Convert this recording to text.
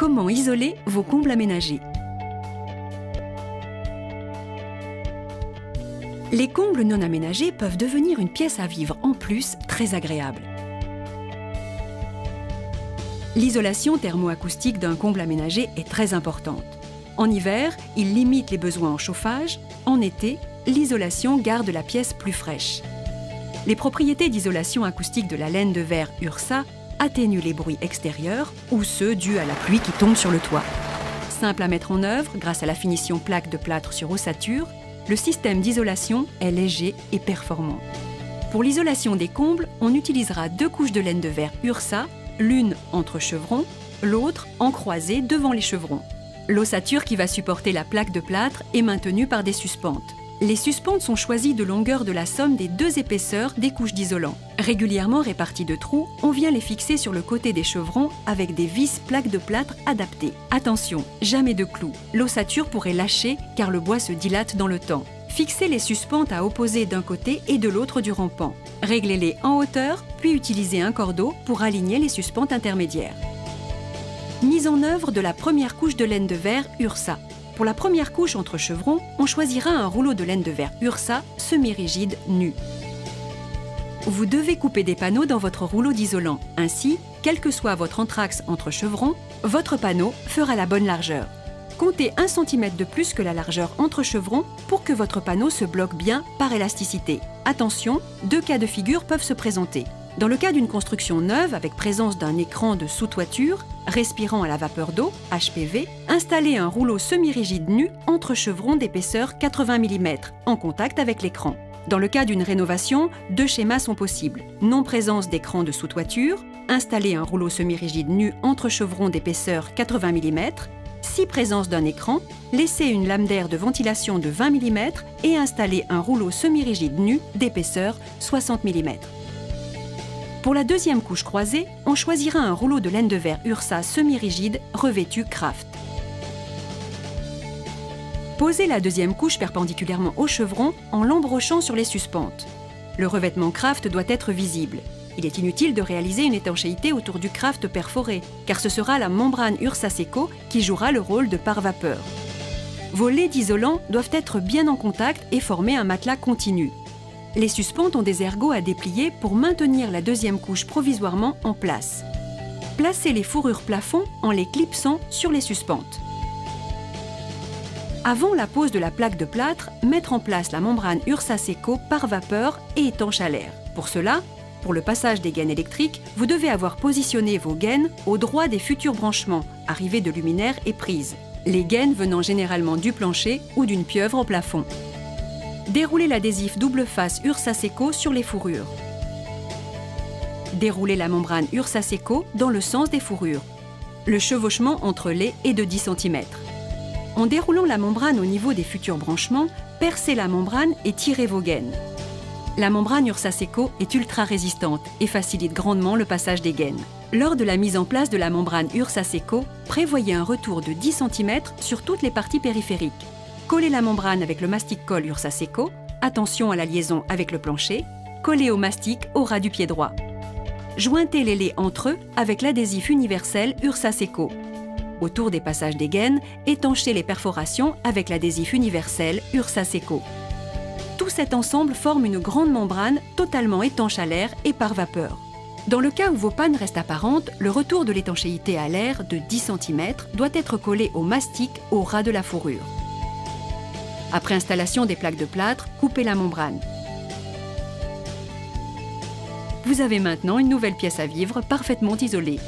Comment isoler vos combles aménagés? Les combles non aménagés peuvent devenir une pièce à vivre en plus très agréable. L'isolation thermoacoustique d'un comble aménagé est très importante. En hiver, il limite les besoins en chauffage. En été, l'isolation garde la pièce plus fraîche. Les propriétés d'isolation acoustique de la laine de verre Ursa atténuent les bruits extérieurs ou ceux dus à la pluie qui tombe sur le toit. Simple à mettre en œuvre grâce à la finition plaque de plâtre sur ossature, le système d'isolation est léger et performant. Pour l'isolation des combles, on utilisera 2 couches de laine de verre Ursa, l'une entre chevrons, l'autre en croisée devant les chevrons. L'ossature qui va supporter la plaque de plâtre est maintenue par des suspentes. Les suspentes sont choisies de longueur de la somme des 2 épaisseurs des couches d'isolant. Régulièrement réparties de trous, on vient les fixer sur le côté des chevrons avec des vis plaques de plâtre adaptées. Attention, jamais de clous. L'ossature pourrait lâcher car le bois se dilate dans le temps. Fixez les suspentes à opposer d'un côté et de l'autre du rampant. Réglez-les en hauteur, puis utilisez un cordeau pour aligner les suspentes intermédiaires. Mise en œuvre de la première couche de laine de verre Ursa. Pour la première couche entre chevrons, on choisira un rouleau de laine de verre Ursa semi-rigide nu. Vous devez couper des panneaux dans votre rouleau d'isolant. Ainsi, quel que soit votre entraxe entre chevrons, votre panneau fera la bonne largeur. Comptez 1 cm de plus que la largeur entre chevrons pour que votre panneau se bloque bien par élasticité. Attention, 2 cas de figure peuvent se présenter. Dans le cas d'une construction neuve avec présence d'un écran de sous-toiture, respirant à la vapeur d'eau, HPV, installez un rouleau semi-rigide nu entre chevrons d'épaisseur 80 mm, en contact avec l'écran. Dans le cas d'une rénovation, 2 schémas sont possibles. Non-présence d'écran de sous-toiture, installez un rouleau semi-rigide nu entre chevrons d'épaisseur 80 mm. Si présence d'un écran, laissez une lame d'air de ventilation de 20 mm et installez un rouleau semi-rigide nu d'épaisseur 60 mm. Pour la deuxième couche croisée, on choisira un rouleau de laine de verre Ursa semi-rigide revêtu Craft. Posez la deuxième couche perpendiculairement au chevron en l'embrochant sur les suspentes. Le revêtement Craft doit être visible. Il est inutile de réaliser une étanchéité autour du Craft perforé, car ce sera la membrane Ursa Seco qui jouera le rôle de pare-vapeur. Vos laits d'isolant doivent être bien en contact et former un matelas continu. Les suspentes ont des ergots à déplier pour maintenir la deuxième couche provisoirement en place. Placez les fourrures plafond en les clipsant sur les suspentes. Avant la pose de la plaque de plâtre, mettre en place la membrane Ursa Seco par vapeur et étanche à l'air. Pour cela, pour le passage des gaines électriques, vous devez avoir positionné vos gaines au droit des futurs branchements, arrivées de luminaires et prises. Les gaines venant généralement du plancher ou d'une pieuvre au plafond. Déroulez l'adhésif double face Ursa Seco sur les fourrures. Déroulez la membrane Ursa Seco dans le sens des fourrures. Le chevauchement entre les est de 10 cm. En déroulant la membrane au niveau des futurs branchements, percez la membrane et tirez vos gaines. La membrane Ursa Seco est ultra résistante et facilite grandement le passage des gaines. Lors de la mise en place de la membrane Ursa Seco, prévoyez un retour de 10 cm sur toutes les parties périphériques. Collez la membrane avec le mastic-colle Ursa Seco, attention à la liaison avec le plancher, collez au mastic au ras du pied droit. Jointez les laits entre eux avec l'adhésif universel Ursa Seco. Autour des passages des gaines, étanchez les perforations avec l'adhésif universel Ursa Seco. Tout cet ensemble forme une grande membrane totalement étanche à l'air et par vapeur. Dans le cas où vos pannes restent apparentes, le retour de l'étanchéité à l'air de 10 cm doit être collé au mastic au ras de la fourrure. Après installation des plaques de plâtre, coupez la membrane. Vous avez maintenant une nouvelle pièce à vivre parfaitement isolée.